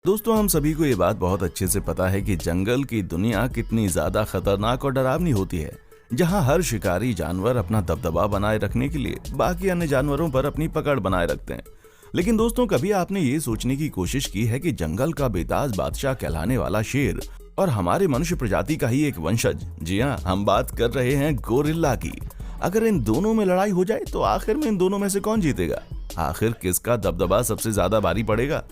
दोस्तों, हम सभी को ये बात बहुत अच्छे से पता है कि जंगल की दुनिया कितनी ज्यादा खतरनाक और डरावनी होती है, जहां हर शिकारी जानवर अपना दबदबा बनाए रखने के लिए बाकी अन्य जानवरों पर अपनी पकड़ बनाए रखते हैं। लेकिन दोस्तों, कभी आपने ये सोचने की कोशिश की है कि जंगल का बेताज बादशाह कहलाने वाला शेर और हमारे मनुष्य प्रजाति का ही एक वंशज, जी हाँ, हम बात कर रहे हैं गोरिल्ला की, अगर इन दोनों में लड़ाई हो जाए तो आखिर में इन दोनों में से कौन जीतेगा? आखिर किसका दबदबा सबसे ज्यादा भारी पड़ेगा?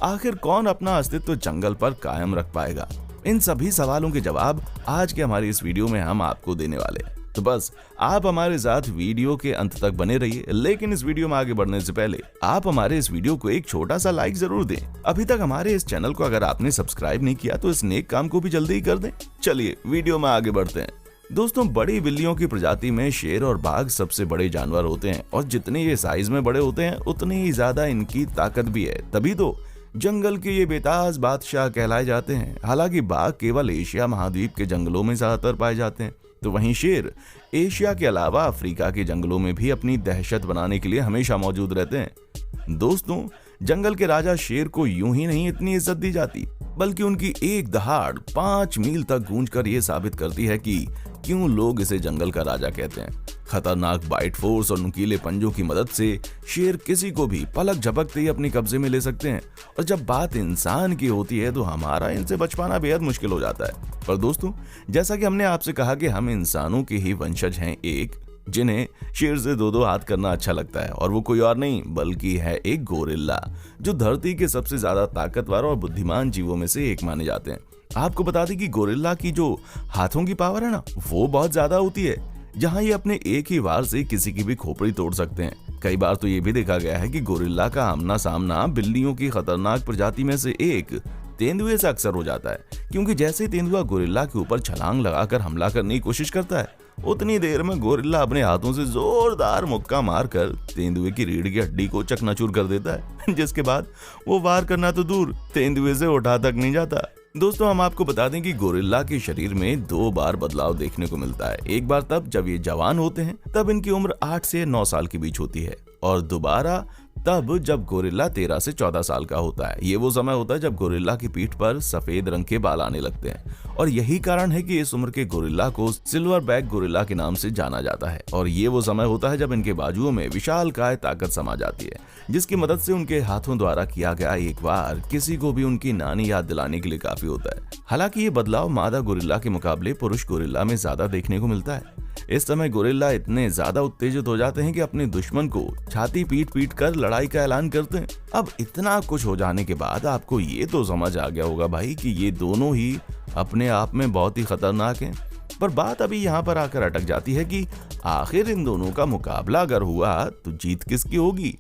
आखिर कौन अपना अस्तित्व जंगल पर कायम रख पाएगा? इन सभी सवालों के जवाब आज के हमारी इस वीडियो में हम आपको देने वाले हैं। तो बस आप हमारे साथ वीडियो के अंत तक बने रहिए। लेकिन इस वीडियो में आगे बढ़ने से पहले आप हमारे इस वीडियो को एक छोटा सा लाइक जरूर दें। अभी तक हमारे इस चैनल को अगर आपने सब्सक्राइब नहीं किया तो इस नेक काम को भी जल्दी ही कर दें। चलिए वीडियो में आगे बढ़ते हैं। दोस्तों, बड़ी बिल्लियों की प्रजाति में शेर और बाघ सबसे बड़े जानवर होते हैं और जितने ये साइज में बड़े होते हैं उतनी ही ज्यादा इनकी ताकत भी है। तभी तो जंगल के ये बेताज बादशाह कहलाए जाते हैं। हालांकि बाघ केवल एशिया महाद्वीप के जंगलों में ज्यादातर पाए जाते हैं, तो वहीं शेर एशिया के अलावा अफ्रीका के जंगलों में भी अपनी दहशत बनाने के लिए हमेशा मौजूद रहते हैं। दोस्तों, जंगल के राजा शेर को यूं ही नहीं इतनी इज्जत दी जाती, बल्कि उनकी एक दहाड़ 5 मील तक गूंजकर यह साबित करती है कि क्यों लोग इसे जंगल का राजा कहते हैं। खतरनाक बाइट फोर्स और नुकीले पंजों की मदद से शेर किसी को भी पलक झपकते ही अपने कब्जे में ले सकते हैं, और जब बात इंसान की होती है तो हमारा इनसे बच पाना बेहद मुश्किल हो जाता है। पर दोस्तों, जैसा कि हमने आपसे कहा कि हम इंसानों के ही वंशज हैं, एक जिन्हें शेर से दो हाथ करना अच्छा लगता है, और वो कोई और नहीं बल्कि है एक गोरिल्ला, जो धरती के सबसे ज्यादा ताकतवर और बुद्धिमान जीवों में से एक माने जाते हैं। आपको बता दें कि गोरिल्ला की जो हाथों की पावर है ना, वो बहुत ज्यादा होती है, जहां ये अपने एक ही वार से किसी की भी खोपड़ी तोड़ सकते हैं। कई बार तो ये भी देखा गया है कि गोरिल्ला का आमना सामना बिल्लियों की खतरनाक प्रजाति में से एक तेंदुए से अक्सर हो जाता है, क्योंकि जैसे ही तेंदुआ गोरिल्ला के ऊपर छलांग लगाकर हमला करने की कोशिश करता है, उतनी देर में गोरिल्ला अपने हाथों से जोरदार मुक्का मारकर तेंदुए की रीढ़ की हड्डी को चकनाचूर कर देता है, जिसके बाद वो वार करना तो दूर, तेंदुए से उठा तक नहीं जाता। दोस्तों, हम आपको बता दें कि गोरिल्ला के शरीर में 2 बार बदलाव देखने को मिलता है। एक बार तब जब ये जवान होते हैं, तब इनकी उम्र 8 से 9 साल के बीच होती है, और दोबारा तब जब गोरिल्ला 13 से 14 साल का होता है। ये वो समय होता है जब गोरिल्ला की पीठ पर सफेद रंग के बाल आने लगते हैं, और यही कारण है कि इस उम्र के गोरिल्ला को सिल्वर बैक गोरिल्ला के नाम से जाना जाता है। और ये वो समय होता है जब इनके बाजुओं में विशालकाय ताकत समा जाती है, जिसकी मदद से उनके हाथों द्वारा किया गया एक बार किसी को भी उनकी नानी याद दिलाने के लिए काफी होता है। हालांकि ये बदलाव मादा गोरिल्ला के मुकाबले पुरुष गोरिल्ला में ज्यादा देखने को मिलता है। इस समय गोरिल्ला इतने ज्यादा उत्तेजित हो जाते हैं कि अपने दुश्मन को छाती पीट पीट कर लड़ाई का ऐलान करते हैं। अब इतना कुछ हो जाने के बाद आपको ये तो समझ आ गया होगा भाई कि ये दोनों ही अपने आप में बहुत ही खतरनाक हैं। पर बात अभी यहाँ पर आकर अटक जाती है कि आखिर इन दोनों का मुकाबला अगर हुआ तो जीत किसकी होगी?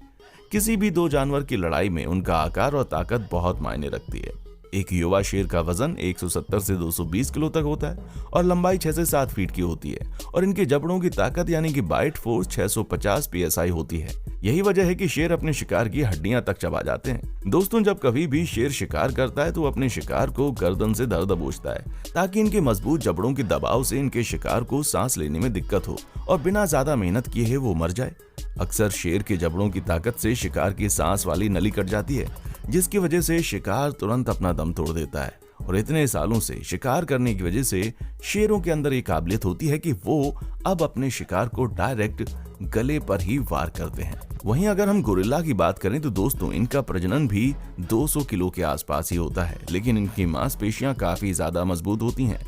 किसी भी 2 जानवर की लड़ाई में उनका आकार और ताकत बहुत मायने रखती है। एक युवा शेर का वजन 170 से 220 किलो तक होता है और लंबाई 6 से 7 फीट की होती है, और इनके जबड़ों की ताकत यानी कि बाइट फोर्स 650 पीएसआई होती है। यही वजह है कि शेर अपने शिकार की हड्डियां तक चबा जाते हैं। दोस्तों, जब कभी भी शेर शिकार करता है तो अपने शिकार को गर्दन से धर दबोचता है, ताकि इनके मजबूत जबड़ों के दबाव से इनके शिकार को सांस लेने में दिक्कत हो और बिना ज्यादा मेहनत किए वो मर जाए। अक्सर शेर के जबड़ों की ताकत से शिकार की सांस वाली नली कट जाती है, जिसकी वजह से शिकार तुरंत अपना दम तोड़ देता है। और इतने सालों से शिकार करने की वजह से शेरों के अंदर एक काबिलियत होती है कि वो अब अपने शिकार को डायरेक्ट गले पर ही वार करते हैं। वहीं अगर हम गोरिल्ला की बात करें तो दोस्तों, इनका प्रजनन भी 200 किलो के आसपास ही होता है, लेकिन इनकी मांसपेशियां काफी ज्यादा मजबूत होती हैं।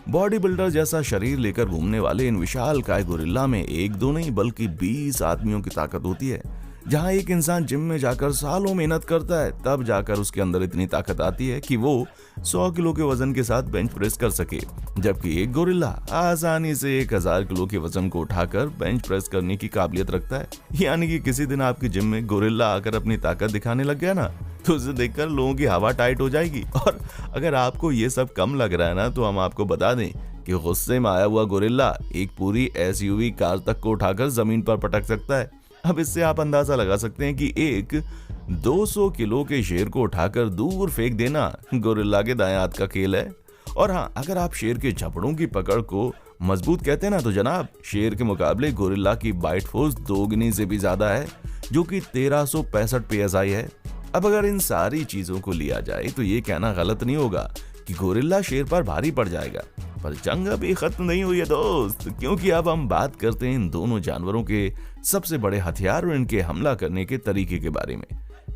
बॉडी बिल्डर जैसा शरीर लेकर घूमने वाले इन विशालकाय गोरिल्ला में 1-2 नहीं बल्कि 20 आदमियों की ताकत होती है। जहां एक इंसान जिम में जाकर सालों मेहनत करता है, तब जाकर उसके अंदर इतनी ताकत आती है कि वो 100 किलो के वजन के साथ बेंच प्रेस कर सके, जबकि एक गोरिल्ला आसानी से 1000 किलो के वजन को उठाकर बेंच प्रेस करने की काबिलियत रखता है। यानी कि किसी दिन आपकी जिम में गोरिल्ला आकर अपनी ताकत दिखाने लग गया ना, तो उसे देखकर लोगों की हवा टाइट हो जाएगी। और अगर आपको ये सब कम लग रहा है ना, तो हम आपको बता दें कि गुस्से में आया हुआ गोरिल्ला एक पूरी एसयूवी कार तक को उठाकर जमीन पर पटक सकता है। अब इससे आप अंदाजा लगा सकते हैं कि एक 200 किलो के शेर को उठाकर दूर फेंक देना गोरिल्ला के दाएं हाथ का खेल है। और हाँ, अगर आप शेर के जबड़ों की पकड़ को मजबूत कहते हैं ना, तो जनाब शेर के मुकाबले गोरिल्ला की बाइट फोर्स 2 गुनी से भी ज्यादा है, जो कि 1365 पीएसआई है। अब अगर इन सारी चीजों को लिया जाए तो ये कहना गलत नहीं होगा कि गोरिल्ला शेर पर भारी पड़ जाएगा। पर जंग अभी खत्म नहीं हुई है दोस्त, क्योंकि अब हम बात करते हैं इन दोनों जानवरों के सबसे बड़े हथियार और इनके हमला करने के तरीके के बारे में।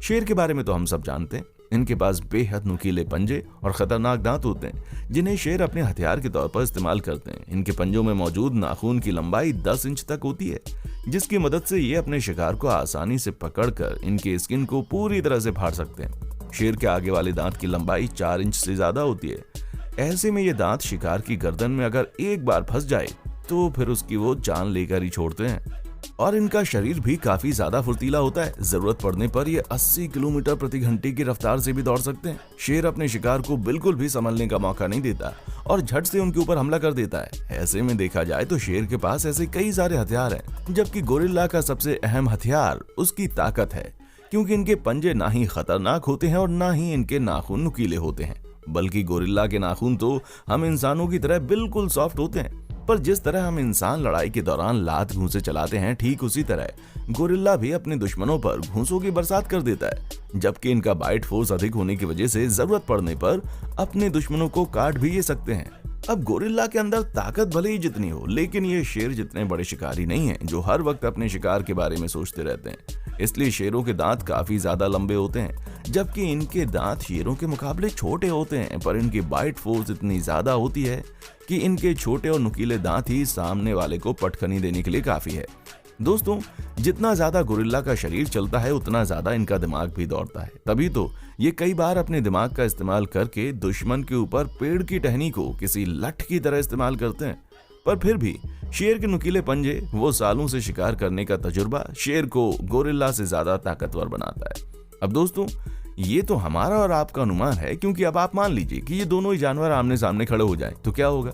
शेर के बारे में तो हम सब जानते हैं, इनके पास बेहद नुकीले पंजे और खतरनाक दांत होते हैं जिन्हें शेर अपने हथियार के तौर पर इस्तेमाल करते हैं। इनके पंजों में मौजूद नाखून की लंबाई 10 इंच तक होती है, जिसकी मदद से ये अपने शिकार को आसानी से पकड़कर इनके स्किन को पूरी तरह से फाड़ सकते हैं। शेर के आगे वाले दांत की लंबाई 4 इंच से ज्यादा होती है। ऐसे में ये दांत शिकार की गर्दन में अगर एक बार फंस जाए तो फिर उसकी वो जान लेकर ही छोड़ते हैं। और इनका शरीर भी काफी ज्यादा फुर्तीला होता है। जरूरत पड़ने पर ये 80 किलोमीटर प्रति घंटे की रफ्तार से भी दौड़ सकते हैं। शेर अपने शिकार को बिल्कुल भी संभलने का मौका नहीं देता और झट से उनके ऊपर हमला कर देता है। ऐसे में देखा जाए तो शेर के पास ऐसे कई सारे हथियार हैं, जबकि गोरिल्ला का सबसे अहम हथियार उसकी ताकत है, क्योंकि इनके पंजे ना ही खतरनाक होते हैं और ना ही इनके नाखून नुकीले होते हैं। बल्कि गोरिल्ला के नाखून तो हम इंसानों की तरह बिल्कुल सॉफ्ट होते हैं, पर जिस तरह हम इंसान लड़ाई के दौरान लात घूंसे चलाते हैं, ठीक उसी तरह गोरिल्ला भी अपने दुश्मनों पर घूंसों की बरसात कर देता है। जबकि इनका बाइट फोर्स अधिक होने की वजह से जरूरत पड़ने पर अपने दुश्मनों को काट भी ये सकते हैं। अब गोरिल्ला के अंदर ताकत भले ही जितनी हो, लेकिन ये शेर जितने बड़े शिकारी नहीं हैं जो हर वक्त अपने शिकार के बारे में सोचते रहते हैं। इसलिए शेरों के दांत काफी ज्यादा लंबे होते हैं, जबकि इनके दांत शेरों के मुकाबले छोटे होते हैं। पर इनकी बाइट फोर्स इतनी ज्यादा होती है कि इनके छोटे और नुकीले दांत ही सामने वाले को पटखनी देने के लिए काफी है। दोस्तों, जितना ज्यादा गोरिल्ला का शरीर चलता है उतना ज्यादा इनका दिमाग भी दौड़ता है। तभी तो ये कई बार अपने दिमाग का इस्तेमाल करके दुश्मन के ऊपर पेड़ की टहनी को किसी लठ की तरह इस्तेमाल करते हैं। पर फिर भी शेर के नुकीले पंजे, वो सालों से शिकार करने का तजुर्बा शेर को गोरिल्ला से ज्यादा ताकतवर बनाता है। अब दोस्तों, ये तो हमारा और आपका अनुमान है, क्योंकि अब आप मान लीजिए कि ये दोनों ही जानवर आमने सामने खड़े हो जाएं तो क्या होगा।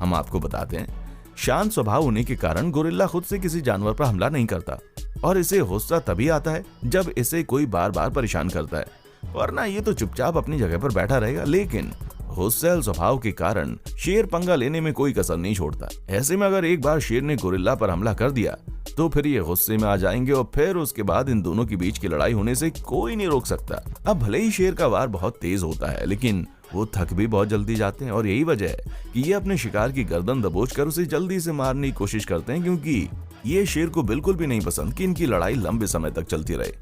हम आपको बताते हैं, शांत स्वभाव होने के कारण गोरिल्ला खुद से किसी जानवर पर हमला नहीं करता और इसे गुस्सा तभी आता है जब इसे कोई बार बार परेशान करता है, वरना ये तो चुपचाप अपनी जगह पर बैठा रहेगा। लेकिन गुस्सैल स्वभाव के कारण शेर पंगा लेने में कोई कसर नहीं छोड़ता। ऐसे में अगर एक बार शेर ने गोरिल्ला पर हमला कर दिया तो फिर ये गुस्से में आ जाएंगे और फिर उसके बाद इन दोनों के बीच की लड़ाई होने से कोई नहीं रोक सकता। अब भले ही शेर का वार बहुत तेज होता है, लेकिन वो थक भी बहुत जल्दी जाते हैं और यही वजह है कि ये अपने शिकार की गर्दन दबोचकर उसे जल्दी से मारने की कोशिश करते हैं, क्योंकि ये शेर को बिल्कुल भी नहीं पसंद कि इनकी लड़ाई लंबे समय तक चलती रहे।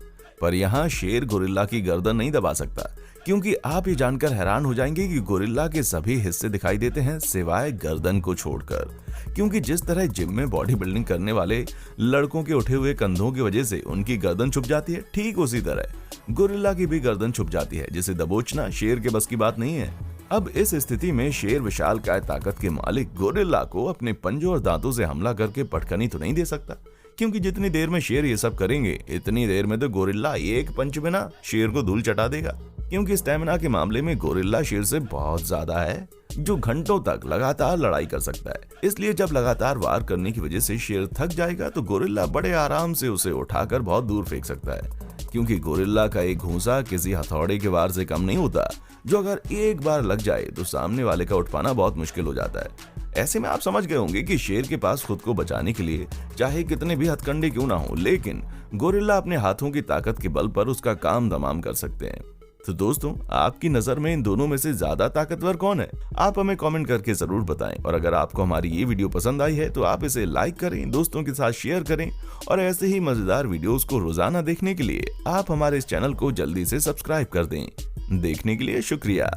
पर यहाँ शेर गोरिल्ला की गर्दन नहीं दबा सकता, क्योंकि आप ये जानकर हैरान हो जाएंगे कि गोरिल्ला के सभी हिस्से दिखाई देते हैं सिवाय गर्दन को छोड़कर। क्योंकि जिस तरह जिम में बॉडी बिल्डिंग करने वाले लड़कों के उठे हुए कंधों की वजह से उनकी गर्दन छुप जाती है, ठीक उसी तरह गोरिल्ला की भी गर्दन छुप जाती है, जिसे दबोचना शेर के बस की बात नहीं है। अब इस स्थिति में शेर विशालकाय ताकत के मालिक गोरिल्ला को अपने पंजों और दांतों से हमला करके पटखनी तो नहीं दे सकता, क्योंकि जितनी देर में शेर ये सब करेंगे इतनी देर में तो गोरिल्ला एक पंच में ना शेर को धूल चटा देगा। क्योंकि स्टेमिना के मामले में गोरिल्ला शेर से बहुत ज्यादा है, जो घंटों तक लगातार लड़ाई कर सकता है। इसलिए जब लगातार वार करने की वजह से शेर थक जाएगा तो गोरिल्ला बड़े आराम से उसे उठाकर बहुत दूर फेंक सकता है, क्योंकि गोरिल्ला का एक घूंसा किसी हथौड़े के वार से कम नहीं होता, जो अगर एक बार लग जाए तो सामने वाले का उठ पाना बहुत मुश्किल हो जाता है। ऐसे में आप समझ गए होंगे कि शेर के पास खुद को बचाने के लिए चाहे कितने भी हथकंडे क्यों ना हो, लेकिन गोरिल्ला अपने हाथों की ताकत के बल पर उसका काम तमाम कर सकते हैं। तो दोस्तों, आपकी नजर में इन दोनों में से ज्यादा ताकतवर कौन है? आप हमें कमेंट करके जरूर बताएं। और अगर आपको हमारी ये वीडियो पसंद आई है तो आप इसे लाइक करें, दोस्तों के साथ शेयर करें और ऐसे ही मजेदार वीडियोस को रोजाना देखने के लिए आप हमारे इस चैनल को जल्दी से सब्सक्राइब कर दें। देखने के लिए शुक्रिया।